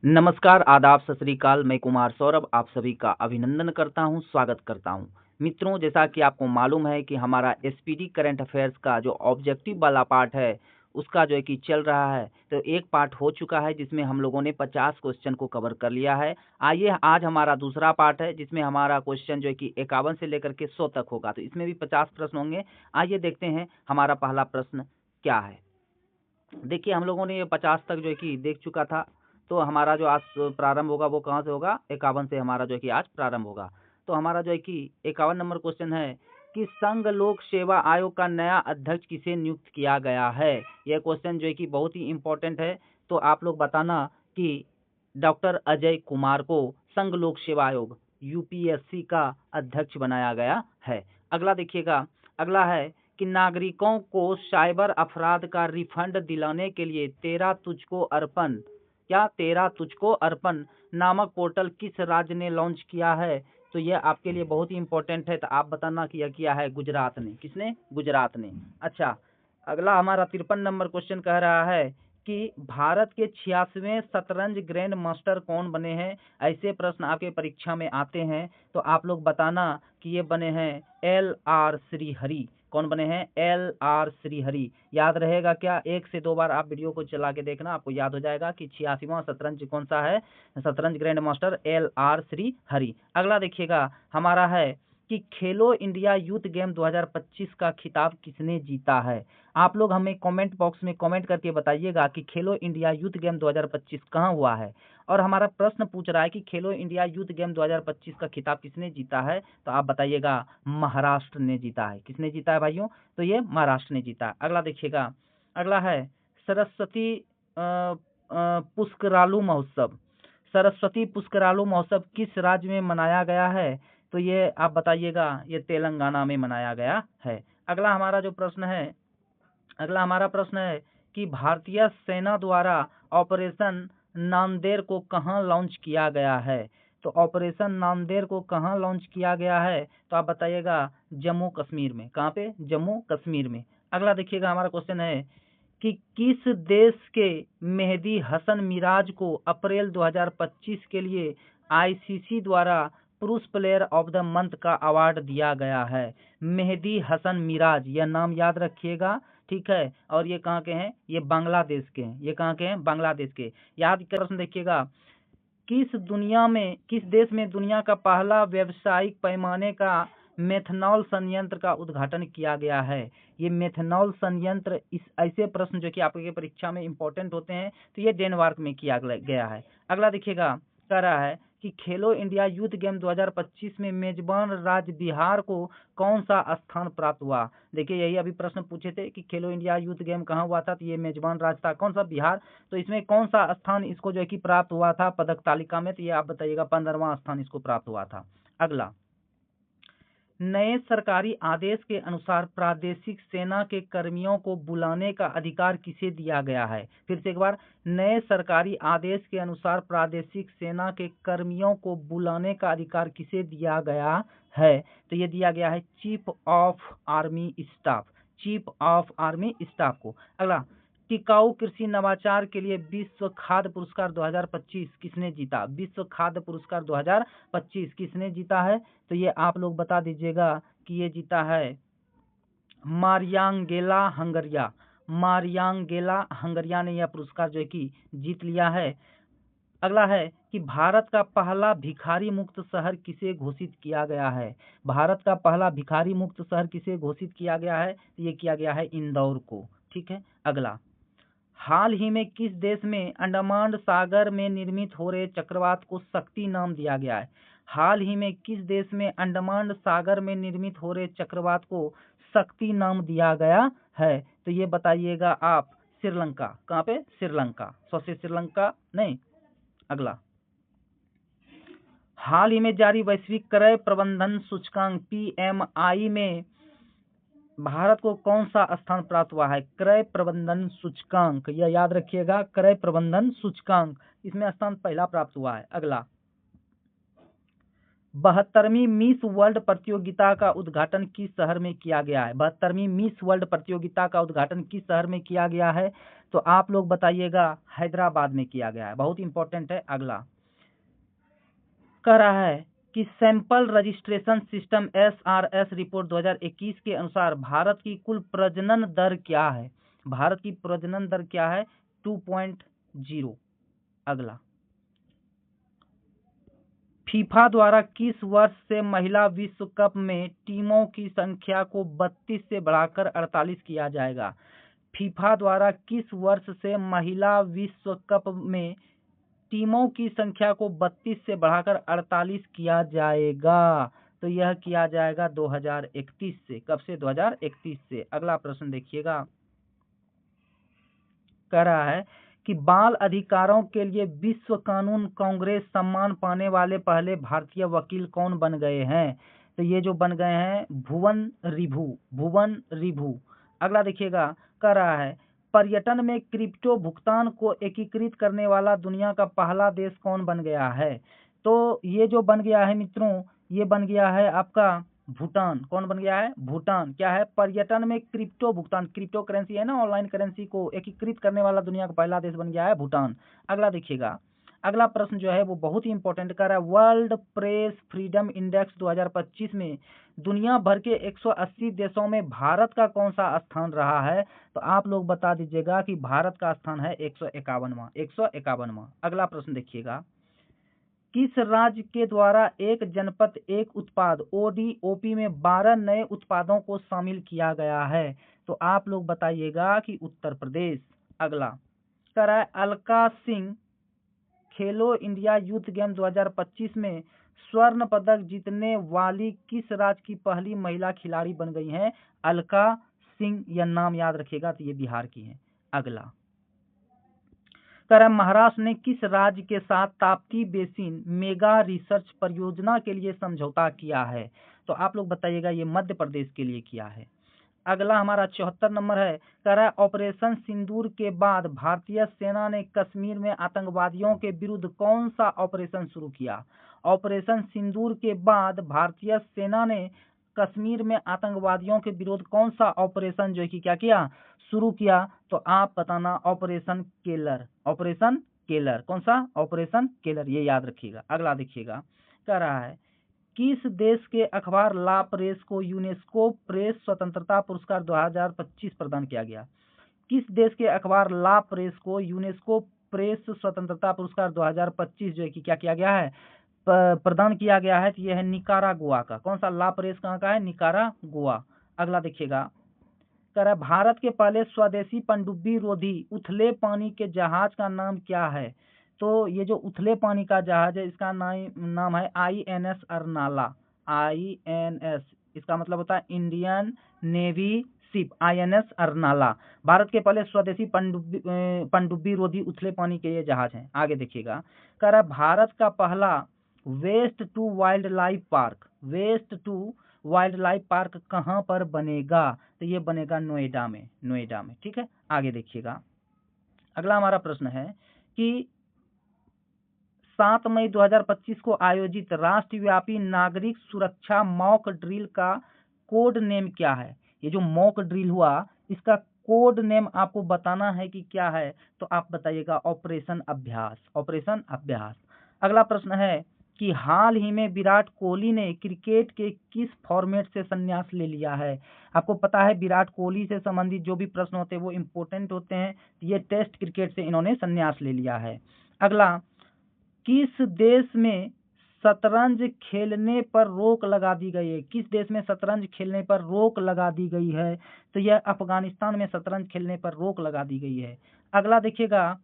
नमस्कार, आदाब, सत श्री अकाल। मैं कुमार सौरभ आप सभी का अभिनंदन करता हूं, स्वागत करता हूं। मित्रों, जैसा कि आपको मालूम है कि हमारा एसपीडी करंट अफेयर्स का जो ऑब्जेक्टिव वाला पार्ट है, उसका जो है कि चल रहा है। तो एक पार्ट हो चुका है जिसमें हम लोगों ने 50 क्वेश्चन को कवर कर लिया है। आइए आज हमारा दूसरा पार्ट है जिसमें हमारा क्वेश्चन जो है कि 51 से लेकर के 100 तक होगा। तो इसमें भी 50 प्रश्न होंगे। आइए देखते हैं हमारा पहला प्रश्न क्या है। देखिए, हम लोगों ने ये 50 तक जो है कि देख चुका था। तो हमारा जो आज प्रारंभ होगा वो कहाँ से होगा? 51 से हमारा जो है कि आज प्रारंभ होगा। तो हमारा जो है कि 51 नंबर क्वेश्चन है कि संघ लोक सेवा आयोग का नया अध्यक्ष किसे नियुक्त किया गया है। यह क्वेश्चन जो है कि बहुत ही इम्पोर्टेंट है। तो आप लोग बताना कि डॉक्टर अजय कुमार को संघ लोक सेवा आयोग यूपीएससी का अध्यक्ष बनाया गया है। अगला देखिएगा, अगला है कि नागरिकों को साइबर अपराध का रिफंड दिलाने के लिए तेरा तुझको अर्पण नामक पोर्टल किस राज्य ने लॉन्च किया है। तो यह आपके लिए बहुत ही इंपॉर्टेंट है। तो आप बताना कि यह किया है गुजरात ने। किसने? गुजरात ने। अच्छा, अगला हमारा 53 नंबर क्वेश्चन कह रहा है कि भारत के 86वें शतरंज ग्रैंड मास्टर कौन बने हैं। ऐसे प्रश्न आपके परीक्षा में आते हैं। तो आप लोग बताना कि ये बने हैं LR श्रीहरि। कौन बने हैं? LR श्रीहरि। याद रहेगा क्या? 1 से 2 बार आप वीडियो को चला के देखना, आपको याद हो जाएगा कि 86वां शतरंज कौन सा है। शतरंज ग्रैंड मास्टर LR श्रीहरि। अगला देखिएगा, हमारा है कि खेलो इंडिया यूथ गेम 2025 का खिताब किसने जीता है। आप लोग हमें कमेंट बॉक्स में कमेंट करके बताइएगा कि खेलो इंडिया यूथ गेम 2025 कहाँ हुआ है। और हमारा प्रश्न पूछ रहा है कि खेलो इंडिया यूथ गेम 2025 का खिताब किसने जीता है। तो आप बताइएगा महाराष्ट्र ने जीता है। किसने जीता है भाइयों? तो ये महाराष्ट्र ने जीता है। अगला देखिएगा, अगला है सरस्वती पुष्करालू महोत्सव। सरस्वती पुष्करालू महोत्सव किस राज्य में मनाया गया है। तो ये आप बताइएगा, ये तेलंगाना में मनाया गया है। अगला हमारा जो प्रश्न है, अगला हमारा प्रश्न है कि भारतीय सेना द्वारा ऑपरेशन नांदेड़ को कहाँ लॉन्च किया गया है। तो ऑपरेशन नांदेड़ को कहाँ लॉन्च किया गया है। तो आप बताइएगा जम्मू कश्मीर में। कहाँ पे? जम्मू कश्मीर में। अगला देखिएगा, हमारा क्वेश्चन है कि किस देश के मेहदी हसन मिराज को अप्रैल 2025 के लिए आईसीसी द्वारा पुरुष प्लेयर ऑफ द मंथ का अवार्ड दिया गया है। मेहदी हसन मिराज, यह नाम याद रखिएगा, ठीक है। और ये कहाँ के हैं? ये बांग्लादेश के हैं। ये कहाँ के हैं? बांग्लादेश के। याद कर प्रश्न देखिएगा, किस देश में दुनिया का पहला व्यावसायिक पैमाने का मेथनॉल संयंत्र का उद्घाटन किया गया है। ये मेथनॉल संयंत्र, इस ऐसे प्रश्न जो कि आपके परीक्षा में इंपॉर्टेंट होते हैं, तो ये डेनमार्क में किया गया है। अगला देखिएगा, कह रहा है कि खेलो इंडिया यूथ गेम 2025 में मेजबान राज्य बिहार को कौन सा स्थान प्राप्त हुआ। देखिए, यही अभी प्रश्न पूछे थे कि खेलो इंडिया यूथ गेम कहाँ हुआ था। तो ये मेजबान राज्य था कौन सा? बिहार। तो इसमें कौन सा स्थान इसको जो है कि प्राप्त हुआ था पदक तालिका में। तो ये आप बताइएगा 15वां स्थान इसको प्राप्त हुआ था। अगला, नए सरकारी आदेश के अनुसार प्रादेशिक सेना के कर्मियों को बुलाने का अधिकार किसे दिया गया है। फिर से एक बार, नए सरकारी आदेश के अनुसार प्रादेशिक सेना के कर्मियों को बुलाने का अधिकार किसे दिया गया है। तो ये दिया गया है chief of army staff. Chief of army staff को। अगला, टिकाऊ कृषि नवाचार के लिए विश्व खाद्य पुरस्कार 2025 किसने जीता। विश्व खाद्य पुरस्कार 2025 किसने जीता है। तो ये आप लोग बता दीजिएगा कि ये जीता है मारियांगेला हंगरिया। मारियांगेला हंगरिया ने यह पुरस्कार जो है कि जीत लिया है। अगला है कि भारत का पहला भिखारी मुक्त शहर किसे घोषित किया गया है। भारत का पहला भिखारी मुक्त शहर किसे घोषित किया गया है। तो ये किया गया है इंदौर को, ठीक है। अगला, हाल ही में किस देश में अंडमान सागर में निर्मित हो रहे चक्रवात को शक्ति नाम दिया गया है। हाल ही में किस देश में अंडमान सागर में निर्मित हो रहे चक्रवात को शक्ति नाम दिया गया है। तो ये बताइएगा आप श्रीलंका। कहाँ पे? श्रीलंका। सौसे श्रीलंका नहीं। अगला, हाल ही में जारी वैश्विक क्रय प्रबंधन सूचकांक PMI में भारत को कौन सा स्थान प्राप्त हुआ है। क्रय प्रबंधन सूचकांक, यह याद रखिएगा, क्रय प्रबंधन सूचकांक, इसमें स्थान पहला प्राप्त हुआ है। अगला, 72वीं मिस वर्ल्ड प्रतियोगिता का उद्घाटन किस शहर में किया गया है? 72वीं मिस वर्ल्ड प्रतियोगिता का उद्घाटन किस शहर में किया गया है? तो आप लोग बताइएगा, हैदराबाद में किया गया है। बहुत इंपॉर्टेंट है। अगला कह रहा है कि sample registration system SRS report 2021 के अनुसार भारत की कुल प्रजनन दर क्या है? भारत की प्रजनन दर क्या है? 2.0। अगला, फीफा द्वारा किस वर्ष से महिला विश्व कप में टीमों की संख्या को 32 से बढ़ाकर 48 किया जाएगा? फीफा द्वारा किस वर्ष से महिला विश्व कप में टीमों की संख्या को 32 से बढ़ाकर 48 किया जाएगा? तो यह किया जाएगा 2031 से। कब से? 2031 से। अगला प्रश्न देखिएगा, कह रहा है कि बाल अधिकारों के लिए विश्व कानून कांग्रेस सम्मान पाने वाले पहले भारतीय वकील कौन बन गए हैं? तो ये जो बन गए हैं भुवन रिभु। भुवन रिभु। अगला देखिएगा, कह रहा है पर्यटन में क्रिप्टो भुगतान को एकीकृत करने वाला दुनिया का पहला देश कौन बन गया है? तो ये जो बन गया है मित्रों, ये बन गया है आपका भूटान। कौन बन गया है? भूटान। क्या है? पर्यटन में क्रिप्टो भुगतान, क्रिप्टो करेंसी है ना, ऑनलाइन करेंसी को एकीकृत करने वाला दुनिया का पहला देश बन गया है भूटान। अगला देखिएगा, अगला प्रश्न जो है वो बहुत ही इंपॉर्टेंट कर रहा है। वर्ल्ड प्रेस फ्रीडम इंडेक्स 2025 में दुनिया भर के 180 देशों में भारत का कौन सा स्थान रहा है? तो आप लोग बता दीजिएगा कि भारत का स्थान है 151वां। 151वां। अगला प्रश्न देखिएगा, किस राज्य के द्वारा एक जनपद एक उत्पाद ODOP में 12 नए उत्पादों को शामिल किया गया है? तो आप लोग बताइएगा कि उत्तर प्रदेश। अगला कह रहा है अलका सिंह खेलो इंडिया यूथ गेम 2025 में स्वर्ण पदक जीतने वाली किस राज्य की पहली महिला खिलाड़ी बन गई हैं? अलका सिंह। यह नाम याद रखिएगा, तो ये बिहार की हैं। अगला कह रहा है महाराष्ट्र ने किस राज्य के साथ ताप्ती बेसिन मेगा रिसर्च परियोजना के लिए समझौता किया है? तो आप लोग बताइएगा, ये मध्य प्रदेश के लिए किया है। अगला हमारा 74 नंबर है, कह रहा है ऑपरेशन सिंदूर के बाद भारतीय सेना ने कश्मीर में आतंकवादियों के विरुद्ध कौन सा ऑपरेशन शुरू किया? ऑपरेशन सिंदूर के बाद भारतीय सेना ने कश्मीर में आतंकवादियों के विरुद्ध कौन सा ऑपरेशन जो है कि क्या किया? शुरू किया। तो आप बताना, ऑपरेशन केलर। Operation Keller. कौन सा? Operation Keller. ये याद रखिएगा। अगला देखिएगा, कह रहा है किस देश के अखबार ला प्रेस को यूनेस्को प्रेस स्वतंत्रता पुरस्कार 2025 प्रदान किया गया? किस देश के अखबार ला प्रेस को यूनेस्को प्रेस स्वतंत्रता पुरस्कार 2025 जो है कि क्या किया गया है? प्रदान किया गया है। तो यह है निकारागुआ का। कौन सा? ला प्रेस कहाँ का है? निकारागुआ। अगला देखिएगा, कह रहा है भारत के पहले स्वदेशी पनडुब्बी रोधी उथले पानी के जहाज का नाम क्या है? तो ये जो उथले पानी का जहाज है इसका नाम है INS अर्नाला। INS, इसका मतलब होता है Indian navy ship. INS Arnala Bharat के पहले स्वदेशी पनडुब्बी रोधी उथले पानी के ये जहाज हैं। आगे देखिएगा, कह रहा है भारत का पहला waste to wildlife park, waste to wildlife park कहाँ पर बनेगा? तो ये बनेगा नोएडा में। नोएडा में। ठीक है। आगे देखिएगा, अगला हमारा प्रश्न है कि 7 मई 2025 को आयोजित राष्ट्रव्यापी नागरिक सुरक्षा मॉक ड्रिल का कोड नेम क्या है? ये जो मॉक ड्रिल हुआ इसका कोड नेम आपको बताना है कि क्या है? तो आप बताइएगा ऑपरेशन अभ्यास। ऑपरेशन अभ्यास। अगला प्रश्न है कि हाल ही में विराट कोहली ने क्रिकेट के किस फॉर्मेट से संन्यास ले लिया है? आपको पता है विराट कोहली से संबंधित जो भी प्रश्न होते हैं वो इम्पोर्टेंट होते हैं। ये टेस्ट क्रिकेट से इन्होंने संन्यास ले लिया है। अगला, किस देश में शतरंज खेलने पर रोक लगा दी गई है? किस देश में शतरंज खेलने पर रोक लगा दी गई है? तो यह अफगानिस्तान में शतरंज खेलने पर रोक लगा दी गई है। अगला देखिएगा,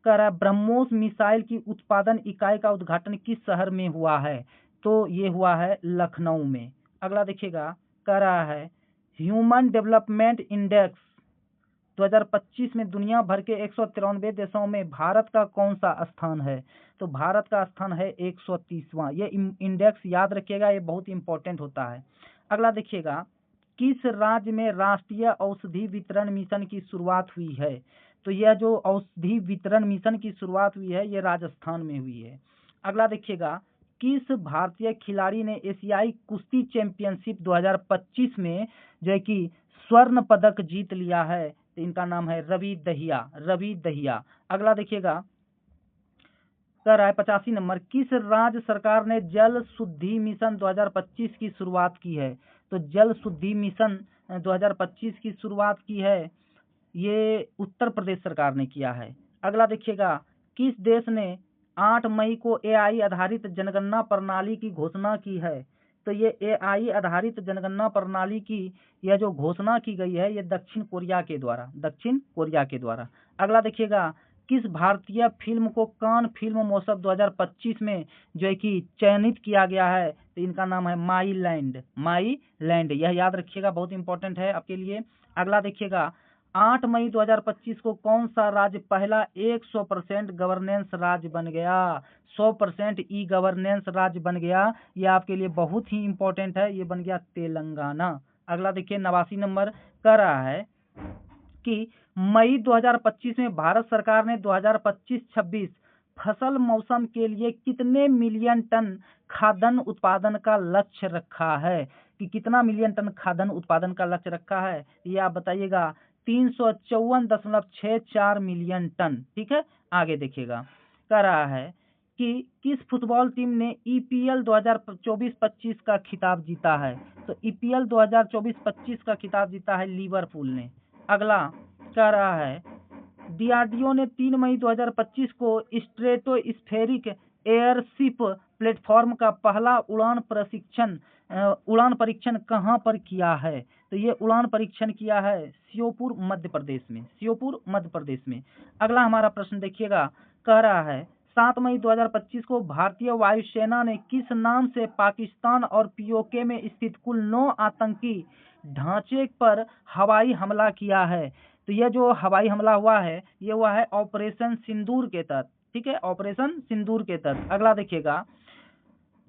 कह रहा है ब्रह्मोस मिसाइल की उत्पादन इकाई का उद्घाटन किस शहर में हुआ है? तो ये हुआ है लखनऊ में। अगला देखिएगा, कह रहा है ह्यूमन डेवलपमेंट इंडेक्स 2025 में दुनिया भर के 193 देशों में भारत का कौन सा स्थान है? तो भारत का स्थान है 130वां। ये इंडेक्स याद रखिएगा, ये बहुत इंपॉर्टेंट होता है। अगला देखिएगा, किस राज्य में राष्ट्रीय औषधि वितरण मिशन की शुरुआत हुई है? तो यह जो औषधि वितरण मिशन की शुरुआत हुई है ये राजस्थान में हुई है। अगला देखिएगा, किस भारतीय खिलाड़ी ने एशियाई कुश्ती चैंपियनशिप 2025 में जो है कि स्वर्ण पदक जीत लिया है? तो इनका नाम है रवि दहिया, रवि दहिया। अगला देखिएगा, कर रहा है 85 नंबर, किस राज्य सरकार ने जल शुद्धि मिशन 2025 की शुरुआत की है? तो जल शुद्धि मिशन 2025 की शुरुआत की है, ये उत्तर प्रदेश सरकार ने किया है। अगला देखिएगा, किस देश ने 8 मई को एआई आधारित जनगणना प्रणाली की घोषणा की है? तो ये एआई आधारित जनगणना प्रणाली की यह जो घोषणा की गई है, ये दक्षिण कोरिया के द्वारा, दक्षिण कोरिया के द्वारा। अगला देखिएगा, किस भारतीय फिल्म को कान फिल्म महोत्सव 2025 में जो है कि चयनित किया गया है? तो इनका नाम है माई लैंड, माई लैंड। यह याद रखिएगा, बहुत इंपॉर्टेंट है आपके लिए। अगला देखिएगा, 8 मई 2025 को कौन सा राज्य पहला 100% गवर्नेंस राज्य बन गया? 100% ई गवर्नेंस राज्य बन गया। यह आपके लिए बहुत ही इंपॉर्टेंट है, ये बन गया तेलंगाना। अगला देखिए 89 नंबर, कह रहा है कि मई 2025 में भारत सरकार ने 2025-26 फसल मौसम के लिए कितने मिलियन टन खाद्यान्न उत्पादन का लक्ष्य रखा है? कि कितना मिलियन टन खाद्यान्न उत्पादन का लक्ष्य रखा है, ये आप बताइएगा। 354.64 मिलियन टन। ठीक है, आगे देखिएगा, कह रहा है कि किस फुटबॉल टीम ने ईपीएल 2024-25 का खिताब जीता है? तो ईपीएल 2024-25 का खिताब जीता है लिवरपूल ने। अगला कह रहा है, डीआरडीओ ने 3 मई 2025 को स्ट्रेटोस्फेरिक एयरशिप प्लेटफॉर्म का पहला उड़ान परीक्षण कहाँ पर किया है? तो ये उड़ान परीक्षण किया है श्योपुर मध्य प्रदेश में, श्योपुर मध्य प्रदेश में। अगला हमारा प्रश्न देखिएगा, कह रहा है 7 मई 2025 को भारतीय वायुसेना ने किस नाम से पाकिस्तान और पीओके में स्थित कुल 9 आतंकी ढांचे पर हवाई हमला किया है? तो यह जो हवाई हमला हुआ है, ये हुआ है ऑपरेशन सिंदूर के तहत। ठीक है, ऑपरेशन सिंदूर के तहत। अगला देखिएगा,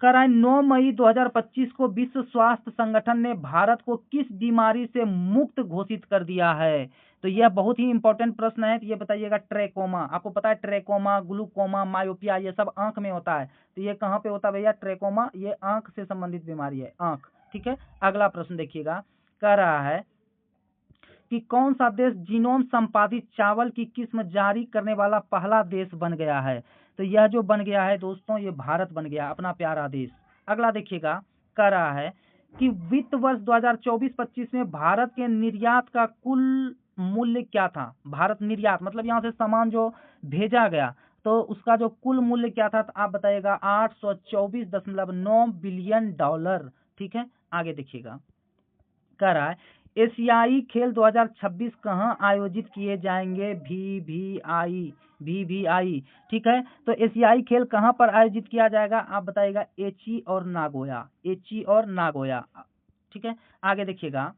कह रहा है 9 मई 2025 को विश्व स्वास्थ्य संगठन ने भारत को किस बीमारी से मुक्त घोषित कर दिया है? तो यह बहुत ही इंपॉर्टेंट प्रश्न है। तो ये बताइएगा, ट्रैकोमा। आपको पता है ट्रैकोमा, ग्लूकोमा, मायोपिया, ये सब आंख में होता है। तो ये कहाँ पे होता है भैया? ट्रैकोमा, ये आंख से संबंधित बीमारी है, आंख। ठीक है, अगला प्रश्न देखिएगा, कह रहा है कि कौन सा देश जीनोम संपादित चावल की किस्म जारी करने वाला पहला देश बन गया है? तो यह जो बन गया है दोस्तों, ये भारत बन गया, अपना प्यारा देश। अगला देखिएगा, कह रहा है कि वित्त वर्ष 2024-25 में भारत के निर्यात का कुल मूल्य क्या था? भारत निर्यात मतलब यहाँ से सामान जो भेजा गया, तो उसका जो कुल मूल्य क्या था? तो आप बताइएगा 824.9 बिलियन डॉलर। ठीक है, आगे देखिएगा, कह रहा है एशियाई खेल 2026 कहाँ आयोजित किए जाएंगे? VVI। ठीक है, तो एशियाई खेल कहाँ पर आयोजित किया जाएगा? आप बताइएगा, एची और नागोया, एची और नागोया। ठीक है, आगे देखिएगा,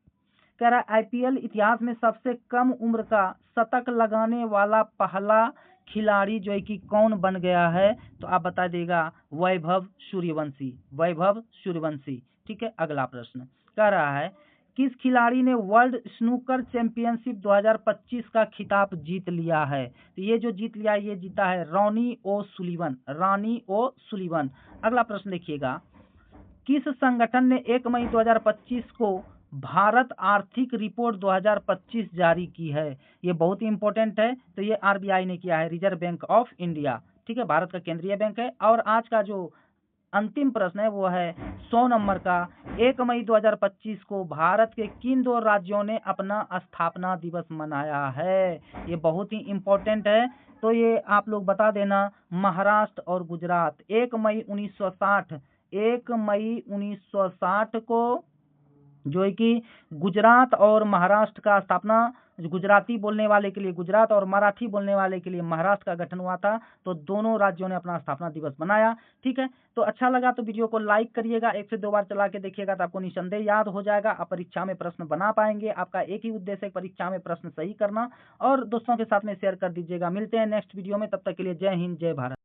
कह रहा है आईपीएल इतिहास में सबसे कम उम्र का शतक लगाने वाला पहला खिलाड़ी जो है कि कौन बन गया है? तो आप बता देगा, वैभव सूर्यवंशी, वैभव सूर्यवंशी। ठीक है, अगला प्रश्न कह रहा है किस खिलाड़ी ने वर्ल्ड स्नूकर चैंपियनशिप 2025 का खिताब जीत लिया है? तो ये जो जीत लिया, ये जीता है रॉनी ओ सुलिवन, रॉनी ओ सुलिवन। अगला प्रश्न देखिएगा, किस संगठन ने 1 मई 2025 को भारत आर्थिक रिपोर्ट 2025 जारी की है? ये बहुत ही इंपॉर्टेंट है। तो ये आरबीआई ने किया है, रिजर्व बैंक ऑफ इंडिया। ठीक है, भारत का केंद्रीय बैंक है। और आज का जो अंतिम प्रश्न है वो है 100 नंबर का, 1 मई 2025 को भारत के किन 2 राज्यों ने अपना स्थापना दिवस मनाया है? ये बहुत ही इंपॉर्टेंट है, तो ये आप लोग बता देना, महाराष्ट्र और गुजरात। 1 मई 1960, 1 मई 1960 को जो है कि गुजरात और महाराष्ट्र का स्थापना, गुजराती बोलने वाले के लिए गुजरात और मराठी बोलने वाले के लिए महाराष्ट्र का गठन हुआ था। तो दोनों राज्यों ने अपना स्थापना दिवस मनाया। ठीक है, तो अच्छा लगा तो वीडियो को लाइक करिएगा, 1 से 2 बार चला के देखिएगा तो आपको निसंदेह याद हो जाएगा। आप परीक्षा में प्रश्न बना पाएंगे। आपका एक ही उद्देश्य है, परीक्षा में प्रश्न सही करना, और दोस्तों के साथ में शेयर कर दीजिएगा। मिलते हैं नेक्स्ट वीडियो में, तब तक के लिए जय हिंद, जय भारत।